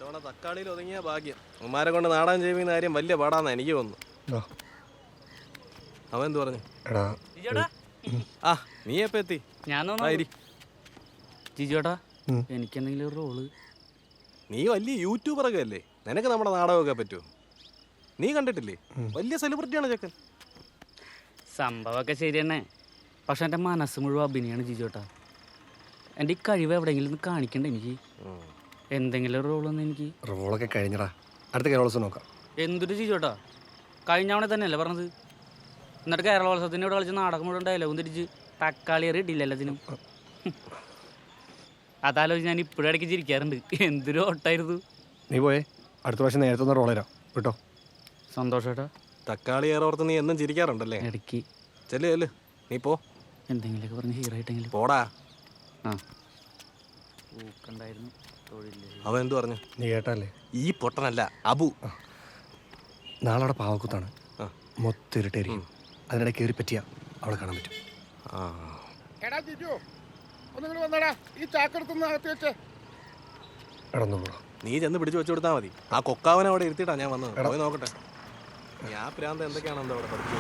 ഇത്തവണ തക്കാളിയിൽ ഒതുങ്ങിയ ഭാഗ്യം. ഉമ്മാരെ കൊണ്ട് നാടാൻ ചെയ്യുന്ന കാര്യം വലിയ പാടാന്നാ എനിക്ക് തോന്നുന്നു. അവൻ എന്ത് പറഞ്ഞു? ആ നീ എപ്പ എത്തി? ജിജോട്ടാ എനിക്ക് എന്തെങ്കിലും ഒരു റോള്. നീ വലിയ യൂട്യൂബറൊക്കെ അല്ലേ, നിനക്ക് നമ്മുടെ നാടകമൊക്കെ പറ്റുമോ? നീ കണ്ടിട്ടില്ലേ, വലിയ സെലിബ്രിറ്റിയാണ് ചെക്കൻ. സംഭവമൊക്കെ ശരി തന്നെ, പക്ഷെ എൻ്റെ മനസ്സ് മുഴുവൻ അഭിനയാണ് ജിജോട്ടാ. എൻ്റെ ഈ കഴിവ് എവിടെയെങ്കിലും ഒന്ന് കാണിക്കണ്ടേ എനിക്ക്? എന്തെങ്കിലും റോളൊന്നും എനിക്ക്. റോളൊക്കെ കഴിഞ്ഞടാ, അടുത്ത കേരളോത്സവം നോക്കാം. എന്തൊരു ജിജോട്ടാ, കഴിഞ്ഞ തവണ തന്നെയല്ലേ പറഞ്ഞത്? എന്നിട്ട് കേരളോത്സവത്തിന് ഇവിടെ കളിച്ച് നാടകം മുഴുവൻ ഡയലോഗും തിരിച്ച് തക്കാളി എറി ഇട്ടില്ല എല്ലാത്തിനും. അതാലോചിച്ച് ഞാൻ ഇപ്പോഴും ഇടയ്ക്ക് ചിരിക്കാറുണ്ട്. എന്തൊരു ഓട്ടായിരുന്നു. നീ പോയേ, അടുത്ത പ്രാവശ്യം നേരത്തെ ഒന്ന് റോൾ തരാം കേട്ടോ. സന്തോഷേട്ടാ. തക്കാളി ഏറോർത്ത് നീ എന്നും ചിരിക്കാറുണ്ടല്ലേ? ഇടയ്ക്ക് ചെല്ലേ നീ പോ. എന്തെങ്കിലുമൊക്കെ പറഞ്ഞ് ഹീറോ ആയിട്ടെങ്കിലും പോടാ. ആ ഊക്കുണ്ടായിരുന്നു തൊഴിൽ. അവൻ എന്ത് പറഞ്ഞു? നീ കേട്ടല്ലേ? ഈ പൊട്ടനല്ല അബു. നാളെ അവിടെ പാവക്കുത്താണ്, മൊത്തം ഇരുട്ടായിരിക്കും. അതിനിടെ കയറി പറ്റിയാ അവിടെ കാണാൻ പറ്റും. നീ ചെന്ന് പിടിച്ചു വെച്ചു കൊടുത്താൽ മതി. ആ കൊക്കാവനെ അവിടെ ഇരുത്തിയിട്ടാ ഞാൻ വന്നത്. പോയി നോക്കട്ടെ. ഞാൻ പ്രാന്ത് എന്തൊക്കെയാണോ അവിടെ പഠിച്ചു.